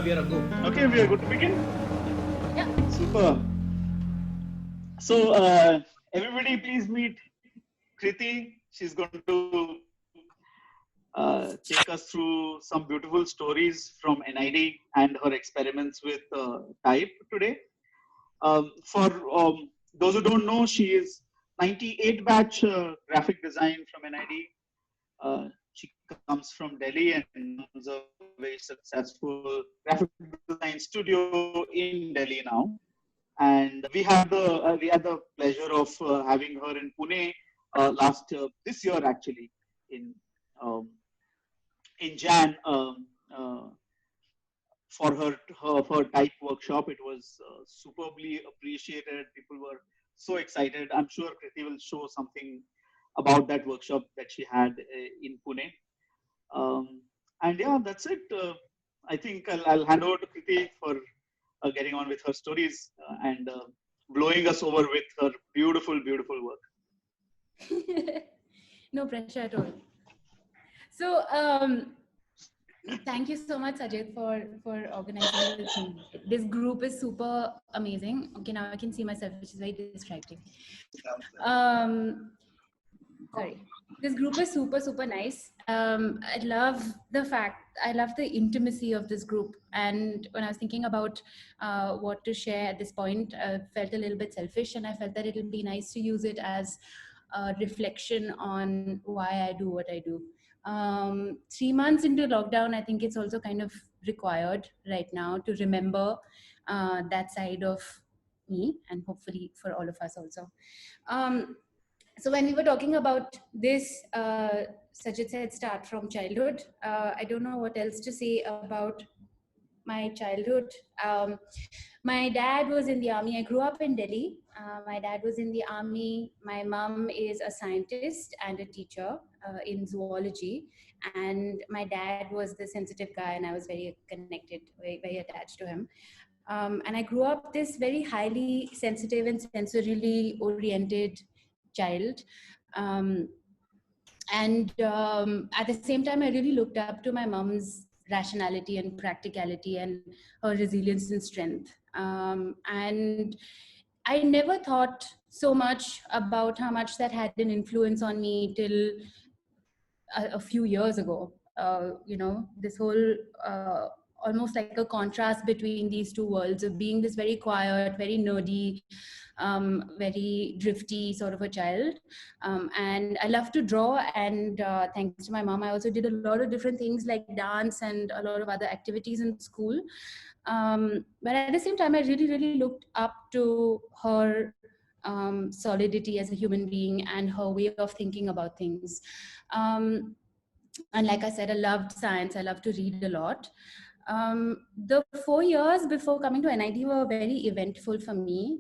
we are a go. Okay, we are good to begin. Yeah. Super. So, everybody, please meet Kriti. She's going to take us through some beautiful stories from NID and her experiments with type today. For those who don't know, she is 98 batch graphic design from NID. She comes from Delhi and runs a very successful graphic design studio in Delhi now. And we had the pleasure of having her in Pune this year actually in um, Jan for her type workshop. It was superbly appreciated. People were so excited. I'm sure Kriti will show something about that workshop that she had in Pune. And yeah, that's it. I think I'll hand over to Kriti for getting on with her stories and blowing us over with her beautiful, beautiful work. No pressure at all. So, thank you so much, Sajid, for organizing this thing. This group is super amazing. Okay, now I can see myself, which is very distracting. Sorry. This group is super, super nice. I love the intimacy of this group. And when I was thinking about what to share at this point, I felt a little bit selfish, and I felt that it'll be nice to use it as a reflection on why I do what I do. 3 months into lockdown, I think it's also kind of required right now to remember that side of me, and hopefully for all of us also. So when we were talking about this, Sajid said start from childhood. I don't know what else to say about my childhood. My dad was in the army. I grew up in Delhi. My dad was in the army. My mom is a scientist and a teacher in zoology. And my dad was the sensitive guy, and I was very connected, very, very attached to him. And I grew up this very highly sensitive and sensorily oriented child. At the same time, I really looked up to my mom's rationality and practicality and her resilience and strength. And I never thought so much about how much that had an influence on me till a few years ago. This whole almost like a contrast between these two worlds of being this very quiet, very nerdy, very drifty sort of a child. And I love to draw, and thanks to my mom, I also did a lot of different things like dance and a lot of other activities in school. But at the same time, I really, really looked up to her solidity as a human being and her way of thinking about things. And like I said, I loved science. I love to read a lot. The 4 years before coming to NID were very eventful for me.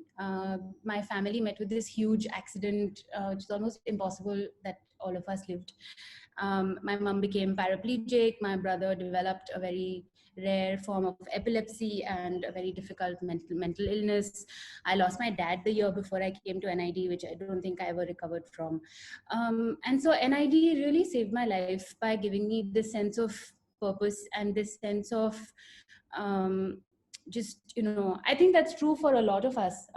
My family met with this huge accident, which is almost impossible that all of us lived. My mom became paraplegic. My brother developed a very rare form of epilepsy and a very difficult mental illness. I lost my dad the year before I came to NID, which I don't think I ever recovered from. And so NID really saved my life by giving me this sense of purpose and this sense of I think that's true for a lot of us,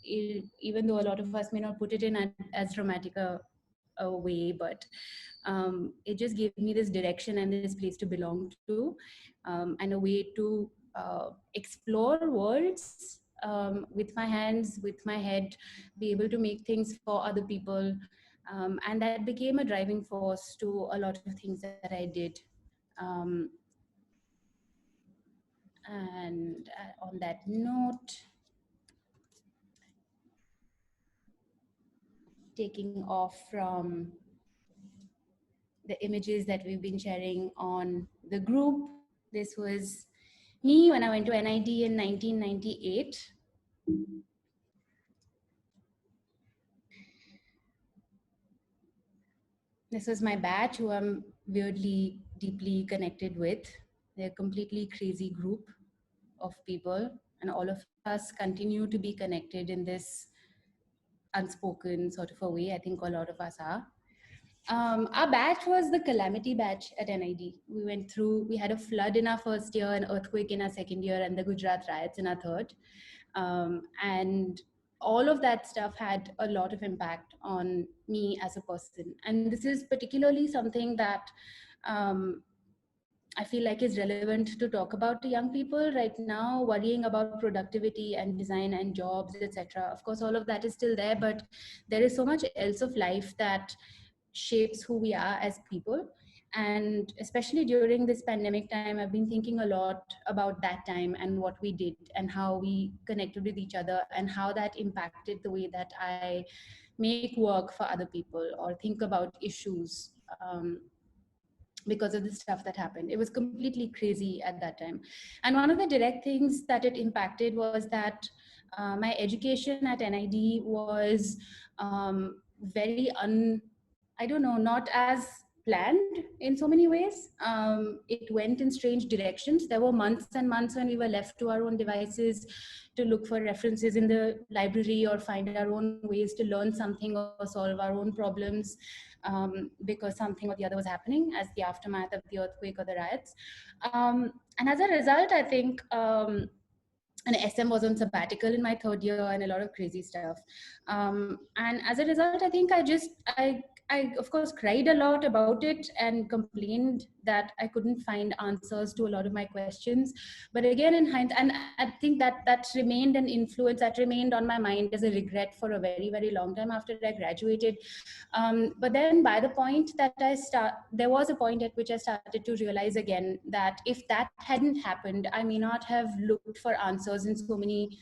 even though a lot of us may not put it in as dramatic a way, but it just gave me this direction and this place to belong to, and a way to explore worlds with my hands, with my head, be able to make things for other people. And that became a driving force to a lot of things that I did. And on that note, taking off from the images that we've been sharing on the group, this was me when I went to NID in 1998. This was my batch, who I'm weirdly, deeply connected with. They're a completely crazy group of people, and all of us continue to be connected in this unspoken sort of a way. I think a lot of us are. Our batch was the calamity batch at NID. We had a flood in our first year, an earthquake in our second year, and the Gujarat riots in our third. And all of that stuff had a lot of impact on me as a person. And this is particularly something that um, I feel like is relevant to talk about to young people right now, worrying about productivity and design and jobs, etc. Of course, all of that is still there, but there is so much else of life that shapes who we are as people. And especially during this pandemic time, I've been thinking a lot about that time and what we did and how we connected with each other and how that impacted the way that I make work for other people or think about issues. Because of the stuff that happened. It was completely crazy at that time. And one of the direct things that it impacted was that my education at NID was very I don't know, not as planned in so many ways. It went in strange directions. There were months and months when we were left to our own devices to look for references in the library or find our own ways to learn something or solve our own problems, because something or the other was happening as the aftermath of the earthquake or the riots. And as a result, I think and SM was on sabbatical in my third year and a lot of crazy stuff. And as a result, I think I of course cried a lot about it and complained that I couldn't find answers to a lot of my questions. But again, in hindsight, and I think that remained an influence that remained on my mind as a regret for a very, very long time after I graduated. But then by the point that there was a point at which I started to realize again that if that hadn't happened, I may not have looked for answers in so many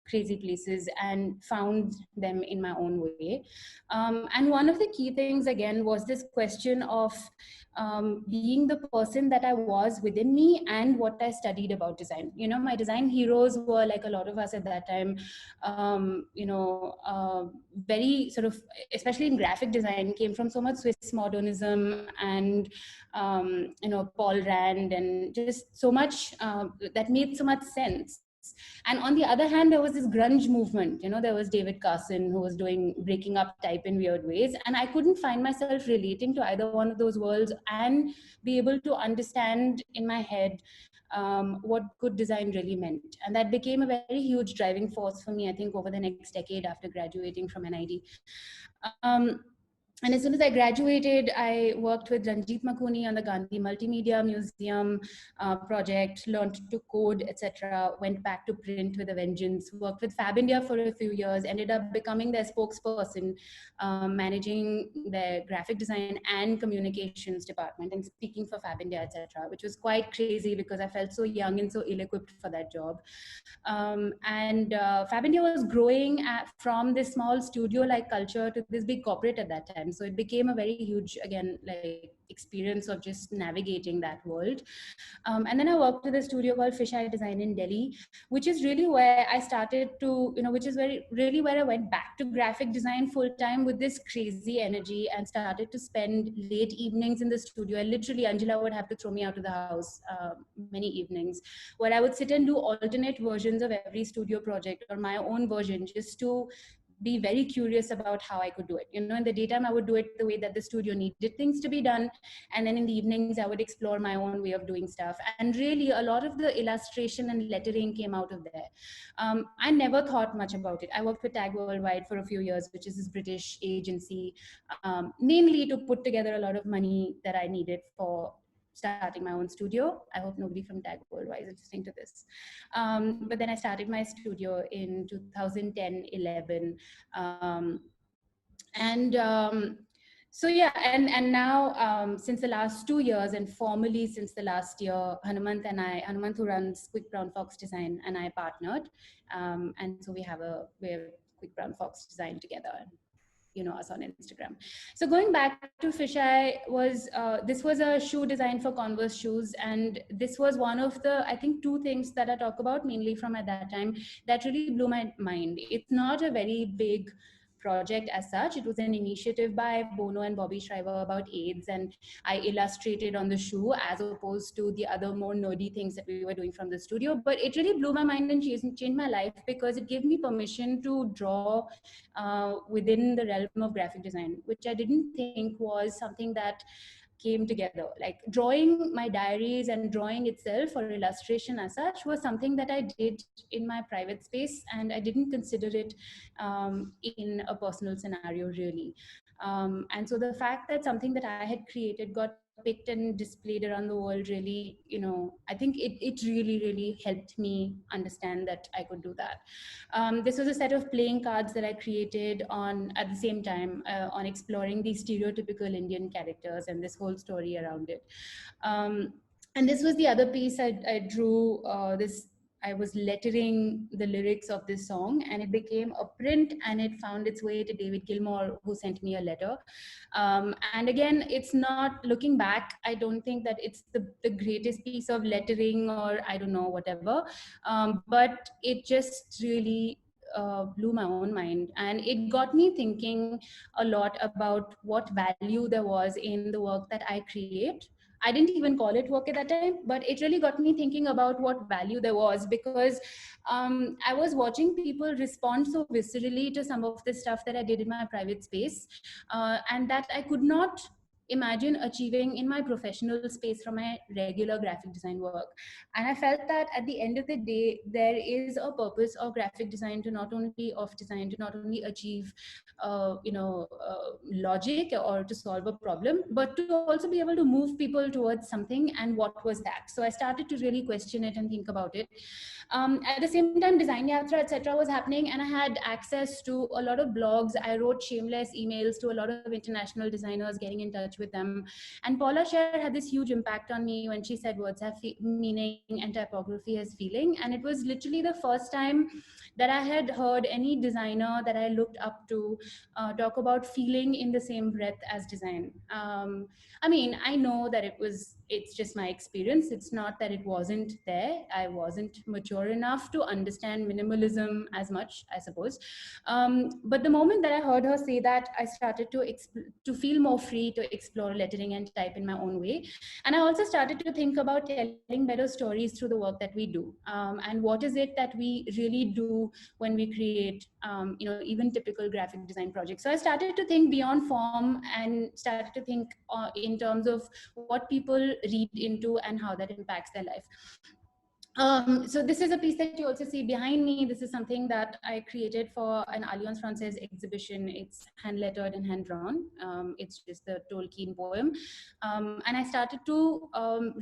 crazy places and found them in my own way. And one of the key things again was this question of being the person that I was within me and what I studied about design. You know, my design heroes were like a lot of us at that time, very sort of, especially in graphic design, came from so much Swiss modernism and, Paul Rand and just so much that made so much sense. And on the other hand, there was this grunge movement. There was David Carson who was doing breaking up type in weird ways. And I couldn't find myself relating to either one of those worlds and be able to understand in my head what good design really meant. And that became a very huge driving force for me, I think, over the next decade after graduating from NID. And as soon as I graduated, I worked with Ranjit Makuni on the Gandhi Multimedia Museum project, learned to code, etc. Went back to print with a vengeance, worked with Fab India for a few years, ended up becoming their spokesperson, managing their graphic design and communications department and speaking for Fab India, etc., which was quite crazy because I felt so young and so ill-equipped for that job. Fab India was growing from this small studio-like culture to this big corporate at that time. So it became a very huge, again, like experience of just navigating that world. And then I worked with a studio called Fisheye Design in Delhi, which is really where I started to, which is really where I went back to graphic design full time with this crazy energy and started to spend late evenings in the studio. And literally, Angela would have to throw me out of the house many evenings, where I would sit and do alternate versions of every studio project or my own version just to be very curious about how I could do it. In the daytime, I would do it the way that the studio needed things to be done. And then in the evenings, I would explore my own way of doing stuff. And really, a lot of the illustration and lettering came out of there. I never thought much about it. I worked with Tag Worldwide for a few years, which is this British agency, mainly to put together a lot of money that I needed for starting my own studio. I hope nobody from Tag Worldwide is listening to this. But then I started my studio in 2010, 11. So yeah, and now since the last 2 years and formally since the last year, Hanumant who runs Quick Brown Fox Design and I partnered. And so we have Quick Brown Fox Design together. Us on Instagram. So going back to Fisheye this was a shoe design for Converse shoes. And this was one of the, I think, two things that I talk about mainly from at that time that really blew my mind. It's not a very big project as such. It was an initiative by Bono and Bobby Shriver about AIDS, and I illustrated on the shoe as opposed to the other more nerdy things that we were doing from the studio. But it really blew my mind and changed my life, because it gave me permission to draw within the realm of graphic design, which I didn't think was something that came together. Like drawing my diaries and drawing itself or illustration as such was something that I did in my private space, and I didn't consider it in a personal scenario really. And so the fact that something that I had created got picked and displayed around the world really, I think it really helped me understand that I could do that. This was a set of playing cards that I created on at the same time on exploring these stereotypical Indian characters and this whole story around it. And this was the other piece I drew. I was lettering the lyrics of this song, and it became a print, and it found its way to David Gilmour, who sent me a letter. And again, it's not, looking back, I don't think that it's the greatest piece of lettering, or I don't know, whatever. But it just really blew my own mind, and it got me thinking a lot about what value there was in the work that I create. I didn't even call it work at that time, but it really got me thinking about what value there was, because I was watching people respond so viscerally to some of the stuff that I did in my private space, and that I could not imagine achieving in my professional space from my regular graphic design work. And I felt that at the end of the day, there is a purpose of graphic design to not only achieve logic or to solve a problem, but to also be able to move people towards something. And what was that? So I started to really question it and think about it. At the same time, Design Yatra, etc. was happening, and I had access to a lot of blogs. I wrote shameless emails to a lot of international designers, getting in touch with them. And Paula Scher had this huge impact on me when she said words have meaning and typography has feeling. And it was literally the first time that I had heard any designer that I looked up to talk about feeling in the same breath as design. I mean, I know that it's just my experience. It's not that it wasn't there. I wasn't mature enough to understand minimalism as much, I suppose. But the moment that I heard her say that, I started to feel more free to explore lettering and type in my own way. And I also started to think about telling better stories through the work that we do. And what is it that we really do when we create, even typical graphic design projects. So I started to think beyond form and started to think in terms of what people read into and how that impacts their life. So this is a piece that you also see behind me. This is something that I created for an Alliance Francaise exhibition. It's hand lettered and hand drawn. It's just the Tolkien poem. And I started to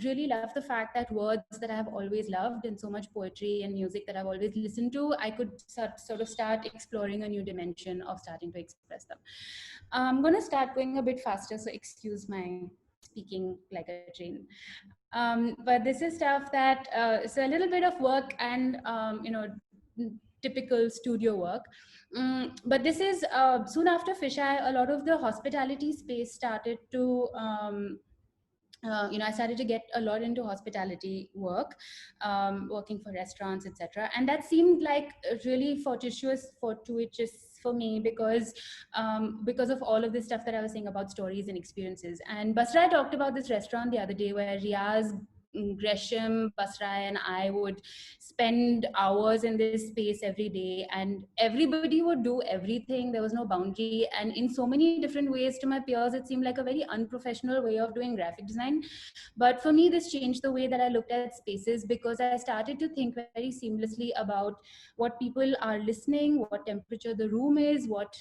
really love the fact that words that I have always loved, and so much poetry and music that I've always listened to, I could sort of start exploring a new dimension of starting to express them. I'm going to start going a bit faster, so excuse my speaking like a train. But this is stuff that, so a little bit of work and, typical studio work. But this is soon after Fisheye, a lot of the hospitality space started to, I started to get a lot into hospitality work, working for restaurants, etc. And that seemed like really fortuitous for me, because of all of this stuff that I was saying about stories and experiences. And Basra talked about this restaurant the other day where Riaz, Gresham, Basra, and I would spend hours in this space every day, and everybody would do everything. There was no boundary, and in so many different ways to my peers, it seemed like a very unprofessional way of doing graphic design. But for me, this changed the way that I looked at spaces, because I started to think very seamlessly about what people are listening, what temperature the room is, what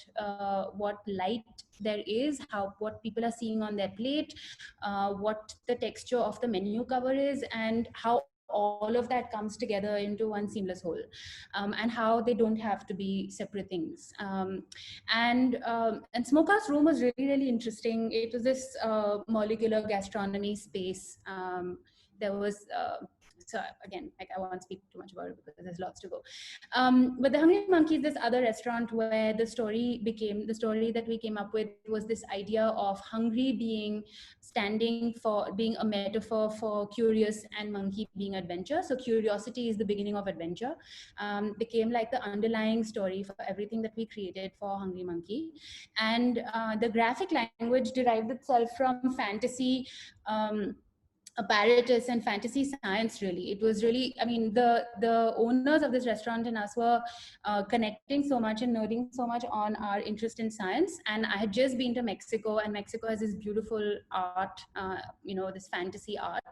light there is, what people are seeing on their plate, what the texture of the menu cover is, and how all of that comes together into one seamless whole, and how they don't have to be separate things. And Smokehouse Room was really interesting. It was this molecular gastronomy space. There was so again, like, I won't speak too much about it because there's lots to go. But the Hungry Monkeys, this other restaurant where the story that we came up with was this idea of hungry being standing for being a metaphor for curious and monkey being adventure. So curiosity is the beginning of adventure. Became like the underlying story for everything that we created for Hungry Monkey. And the graphic language derived itself from fantasy apparatus and fantasy science. Really, it was really, I mean, the owners of this restaurant and us were connecting so much and nerding so much on our interest in science. And I had just been to Mexico, and Mexico has this beautiful art, this fantasy art.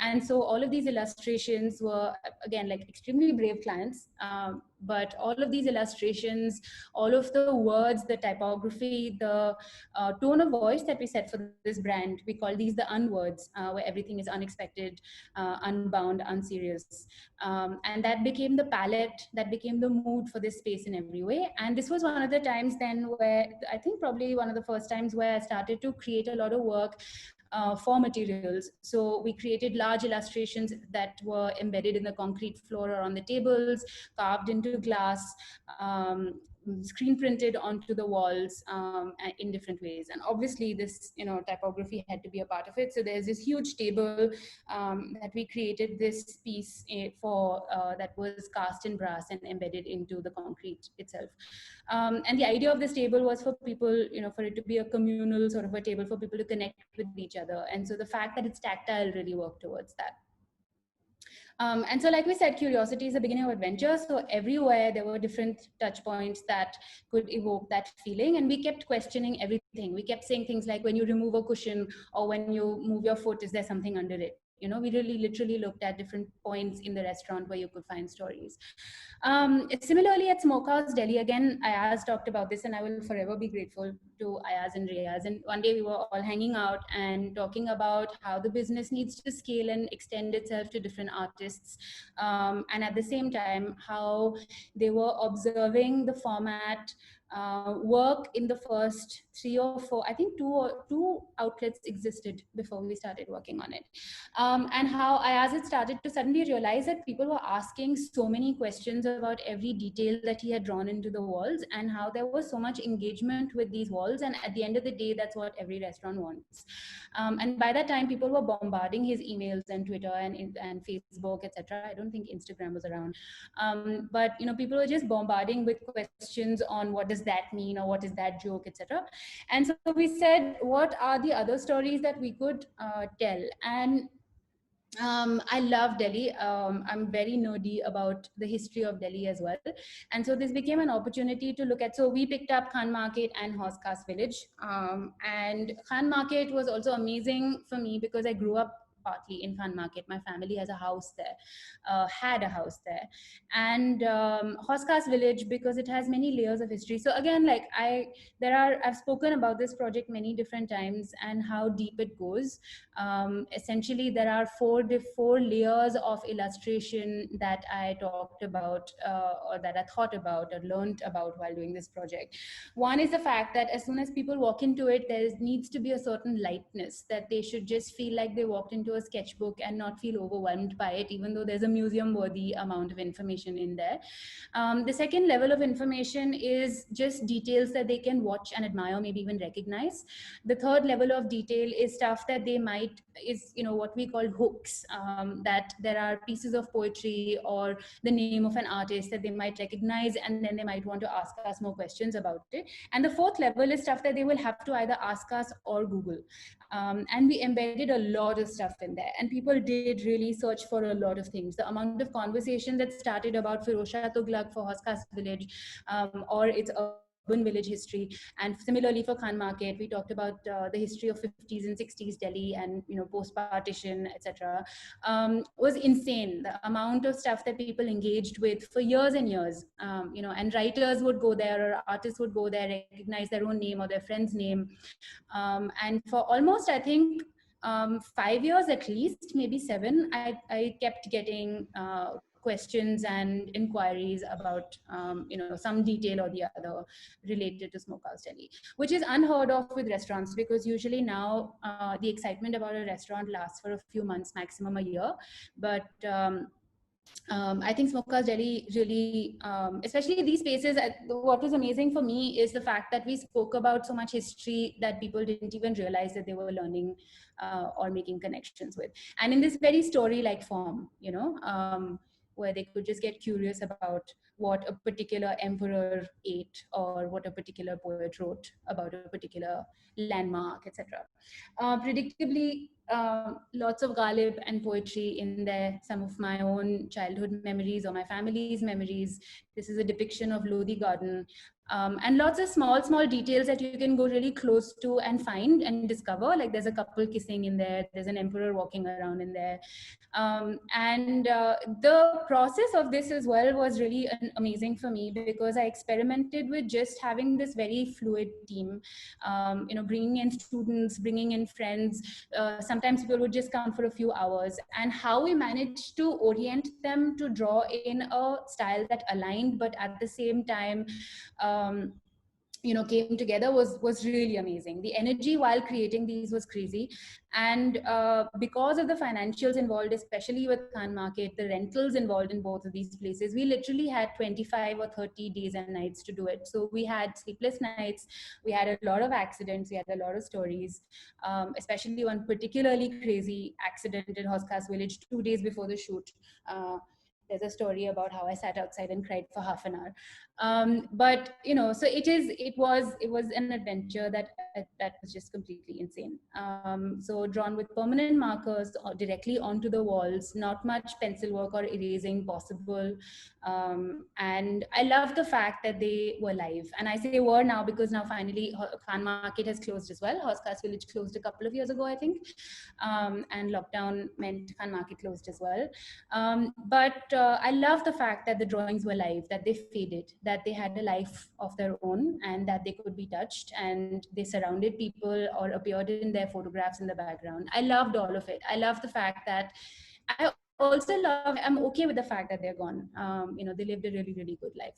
And so all of these illustrations were, again, like extremely brave clients, but all of these illustrations, all of the words, the typography, the tone of voice that we set for this brand, we call these the unwords, where everything is unexpected, unbound, unserious. And that became the palette, that became the mood for this space in every way. And this was one of the times then where, I think probably one of the first times where I started to create a lot of work for materials. So we created large illustrations that were embedded in the concrete floor or on the tables, carved into glass, screen printed onto the walls, in different ways. And obviously this, typography had to be a part of it. So there's this huge table that we created this piece for, that was cast in brass and embedded into the concrete itself. And the idea of this table was for people, for it to be a communal sort of a table for people to connect with each other. And so the fact that it's tactile really worked towards that. And so, like we said, curiosity is the beginning of adventure. So everywhere there were different touch points that could evoke that feeling. And we kept questioning everything. We kept saying things like, when you remove a cushion or when you move your foot, is there something under it? We really literally looked at different points in the restaurant where you could find stories. Similarly, at Smokehouse Delhi, again, Ayaz talked about this, and I will forever be grateful to Ayaz and Riyaz. And one day we were all hanging out and talking about how the business needs to scale and extend itself to different artists. And at the same time, how they were observing the format work in the first 3 or 4, I think two outlets existed before we started working on it. And how Ayaz had started to suddenly realize that people were asking so many questions about every detail that he had drawn into the walls, and how there was so much engagement with these walls. And at the end of the day, that's what every restaurant wants. And by that time, people were bombarding his emails and Twitter and Facebook, etc. I don't think Instagram was around. But people were just bombarding with questions on what does that mean, or what is that joke, etc. And so we said, what are the other stories that we could tell? And I love Delhi. I'm very nerdy about the history of Delhi as well. And so this became an opportunity to look at, so we picked up Khan Market and Horse Cast Village. And Khan Market was also amazing for me because I grew up partly in Khan Market. My family has a house there, had a house there. And Horse Cast Village, because it has many layers of history. So again, like I've spoken about this project many different times and how deep it goes. Essentially, there are four layers of illustration that I talked about, or that I thought about or learned about while doing this project. One is the fact that as soon as people walk into it, there needs to be a certain lightness, that they should just feel like they walked into a sketchbook and not feel overwhelmed by it, even though there's a museum-worthy amount of information in there. The second level of information is just details that they can watch and admire, maybe even recognize. The third level of detail is stuff that they might, what we call hooks, that there are pieces of poetry or the name of an artist that they might recognize, and then they might want to ask us more questions about it. And the fourth level is stuff that they will have to either ask us or Google. And we embedded a lot of stuff in there, and people did really search for a lot of things. The amount of conversation that started about Firozshah Tughlaq for Hoskas Village, or its urban village history. And similarly for Khan Market, we talked about the history of 50s and 60s Delhi and post-partition, etc. Was insane. The amount of stuff that people engaged with for years and years. And writers would go there, or artists would go there, recognize their own name or their friend's name. And for almost, I think, 5 years at least, maybe 7, I kept getting questions and inquiries about some detail or the other related to Smokehouse Delhi, which is unheard of with restaurants, because usually now the excitement about a restaurant lasts for a few months, maximum a year. But I think Smokehouse Delhi really, especially these spaces, what was amazing for me is the fact that we spoke about so much history that people didn't even realize that they were learning or making connections with. And in this very story-like form, where they could just get curious about what a particular emperor ate or what a particular poet wrote about a particular landmark, etc. Predictably, lots of Ghalib and poetry in there, some of my own childhood memories or my family's memories. This is a depiction of Lodi Garden. And lots of small, small details that you can go really close to and find and discover. Like there's a couple kissing in there, there's an emperor walking around in there. And the process of this as well was really amazing for me because I experimented with just having this very fluid team, bringing in students, bringing in friends. Sometimes people would just come for a few hours, and how we managed to orient them to draw in a style that aligned, but at the same time, um, came together was really amazing. The energy while creating these was crazy. And because of the financials involved, especially with Khan Market, the rentals involved in both of these places, we literally had 25 or 30 days and nights to do it. So we had sleepless nights, we had a lot of accidents, we had a lot of stories, especially one particularly crazy accident in Hoskas village 2 days before the shoot. There's a story about how I sat outside and cried for half an hour. But so it was an adventure that was just completely insane. So drawn with permanent markers directly onto the walls, not much pencil work or erasing possible. And I love the fact that they were live, and I say were now because now finally Khan Market has closed as well. Hoskas village closed a couple of years ago, I think, and lockdown meant Khan Market closed as well. But I love the fact that the drawings were live, that they faded, that they had a life of their own, and that they could be touched, and they surrounded people or appeared in their photographs in the background. I loved all of it. I love the fact that I also I'm okay with the fact that they're gone. They lived a really, really good life.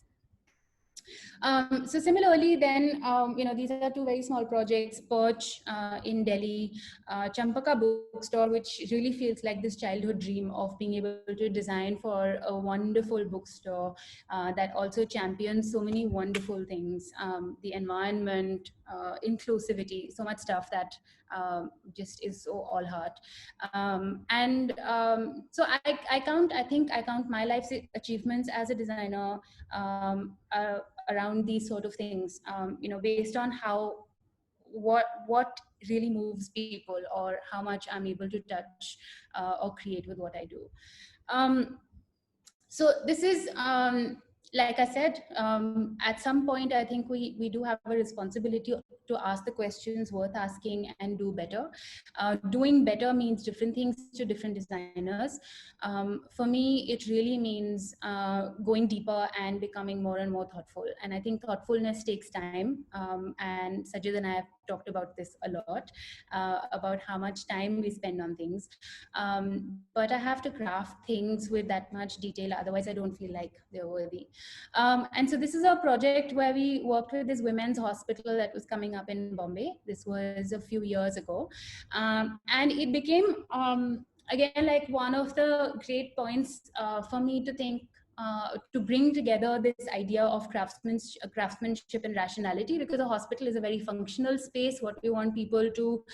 So similarly, then, these are two very small projects: Perch in Delhi, Champaka bookstore, which really feels like this childhood dream of being able to design for a wonderful bookstore that also champions so many wonderful things, the environment, inclusivity, so much stuff that just is so all heart. So I think I count my life's achievements as a designer around these sort of things, based on how what really moves people or how much I'm able to touch or create with what I do. um, so this is, like I said, at some point I think we do have a responsibility to ask the questions worth asking and do better. Doing better means different things to different designers. For me, it really means going deeper and becoming more and more thoughtful. And I think thoughtfulness takes time. And Sajid and I have talked about this a lot, about how much time we spend on things. But I have to craft things with that much detail, otherwise I don't feel like they're worthy. And so this is a project where we worked with this women's hospital that was coming up in Bombay. This was a few years ago. And it became, again, like one of the great points for me to think, to bring together this idea of craftsmanship and rationality, because a hospital is a very functional space. What we want people to,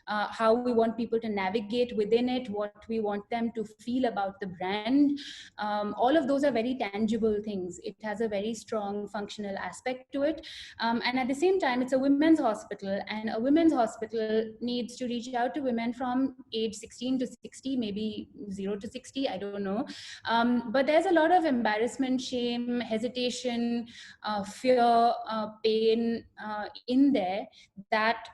how we want people to navigate within it, what we want them to feel about the brand, all of those are very tangible things. It has a very strong functional aspect to it. And at the same time, it's a women's hospital, and a women's hospital needs to reach out to women from age 16 to 60, maybe 0 to 60, I don't know. But there's a lot of embarrassment, shame, hesitation, fear, pain in there that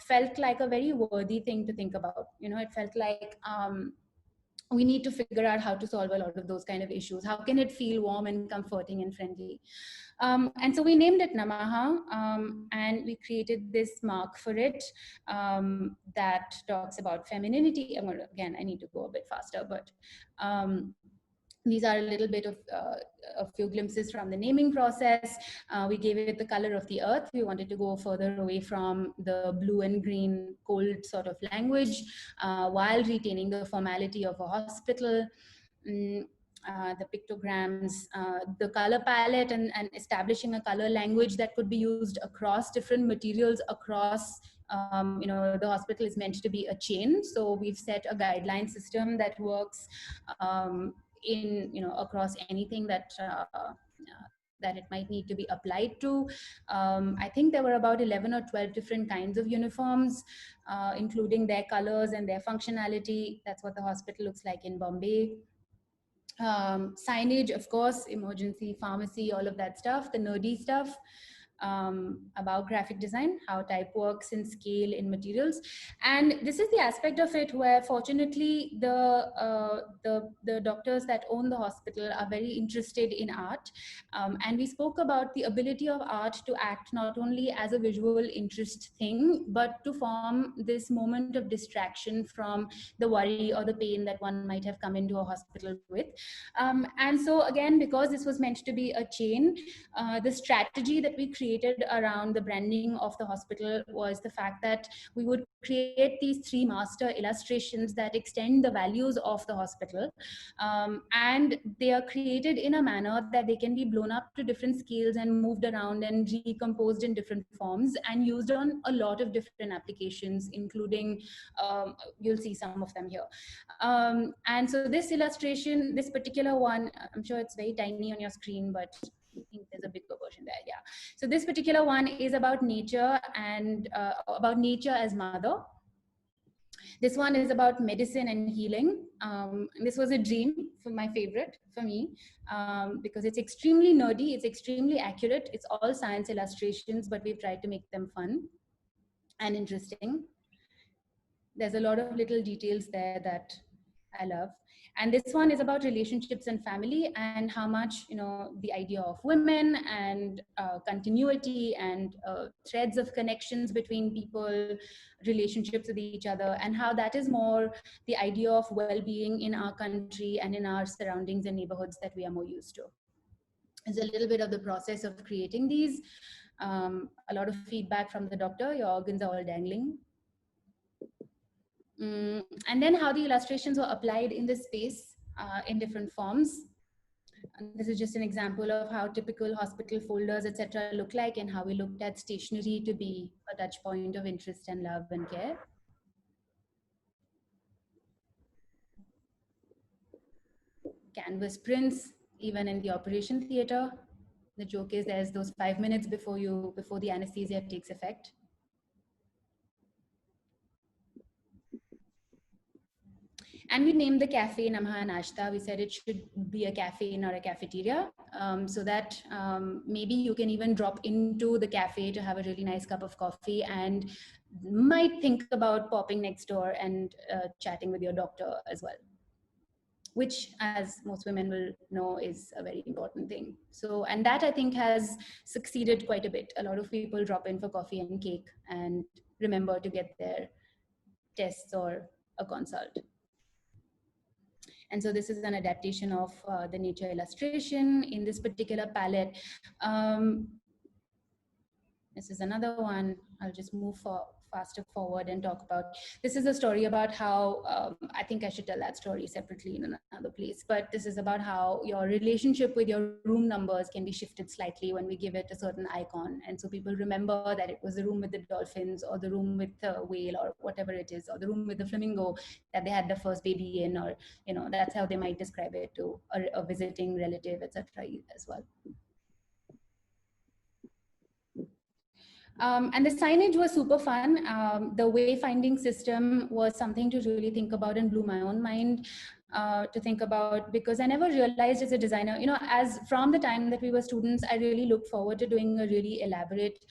felt like a very worthy thing to think about. It felt like we need to figure out how to solve a lot of those kind of issues. How can it feel warm and comforting and friendly? And so we named it Namaha, and we created this mark for it that talks about femininity. Again, I need to go a bit faster, but these are a little bit of a few glimpses from the naming process. We gave it the color of the earth. We wanted to go further away from the blue and green cold sort of language, while retaining the formality of a hospital. the pictograms, the color palette, and establishing a color language that could be used across different materials across. The hospital is meant to be a chain, so we've set a guideline system that works in across anything that it might need to be applied to. I think there were about 11 or 12 different kinds of uniforms, including their colors and their functionality. That's what the hospital looks like in Bombay. Signage, of course, emergency, pharmacy, all of that stuff, the nerdy stuff. About graphic design, how type works in scale in materials, and this is the aspect of it where, fortunately, the doctors that own the hospital are very interested in art, and we spoke about the ability of art to act not only as a visual interest thing, but to form this moment of distraction from the worry or the pain that one might have come into a hospital with. And so again, because this was meant to be a chain, the strategy that we created around the branding of the hospital was the fact that we would create these 3 master illustrations that extend the values of the hospital, and they are created in a manner that they can be blown up to different scales and moved around and recomposed in different forms and used on a lot of different applications, including you'll see some of them here. And so this illustration, this particular one, I'm sure it's very tiny on your screen, but I think there's a bigger version there. Yeah. So this particular one is about nature and about nature as mother. This one is about medicine and healing. This was a dream for my favorite for me, because it's extremely nerdy, it's extremely accurate. It's all science illustrations, but we've tried to make them fun and interesting. There's a lot of little details there that I love. And this one is about relationships and family, and how much, the idea of women and continuity and threads of connections between people, relationships with each other, and how that is more the idea of well-being in our country and in our surroundings and neighborhoods that we are more used to. It's a little bit of the process of creating these. A lot of feedback from the doctor, your organs are all dangling. And then how the illustrations were applied in the space in different forms. And this is just an example of how typical hospital folders, etc., look like, and how we looked at stationery to be a touch point of interest and love and care. Canvas prints, even in the operation theater. The joke is there's those 5 minutes before the anesthesia takes effect. And we named the cafe Namha Nashta. We said it should be a cafe, not a cafeteria, so that maybe you can even drop into the cafe to have a really nice cup of coffee and might think about popping next door and chatting with your doctor as well, which, as most women will know, is a very important thing. So, and that I think has succeeded quite a bit. A lot of people drop in for coffee and cake and remember to get their tests or a consult. And so this is an adaptation of the nature illustration in this particular palette. This is another one. I'll just move faster forward and talk about. This is a story about how, I think I should tell that story separately in another place, but this is about how your relationship with your room numbers can be shifted slightly when we give it a certain icon. And so people remember that it was the room with the dolphins, or the room with the whale, or whatever it is, or the room with the flamingo that they had the first baby in, or, that's how they might describe it to a visiting relative, etc. as well. And the signage was super fun. The wayfinding system was something to really think about and blew my own mind to think about, because I never realized as a designer, as from the time that we were students, I really looked forward to doing a really elaborate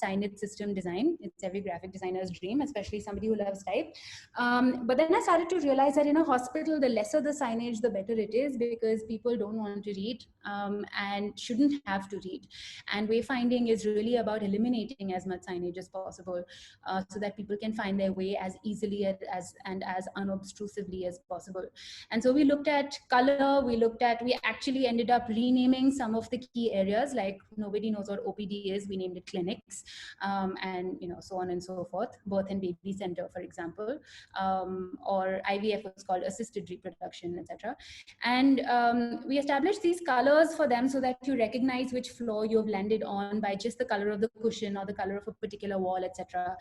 signage system design. It's every graphic designer's dream, especially somebody who loves type. But then I started to realize that in a hospital, the lesser the signage, the better it is, because people don't want to read and shouldn't have to read. And wayfinding is really about eliminating as much signage as possible so that people can find their way as easily and as unobtrusively as possible. And so we looked at color, we actually ended up renaming some of the key areas, like nobody knows what OPD is, we named it clinics, and so on and so forth. Birth and baby center, for example, or IVF was called assisted reproduction, etc. And we established these colors for them so that you recognize which floor you've landed on by just the color of the cushion or the color of a particular wall, etc.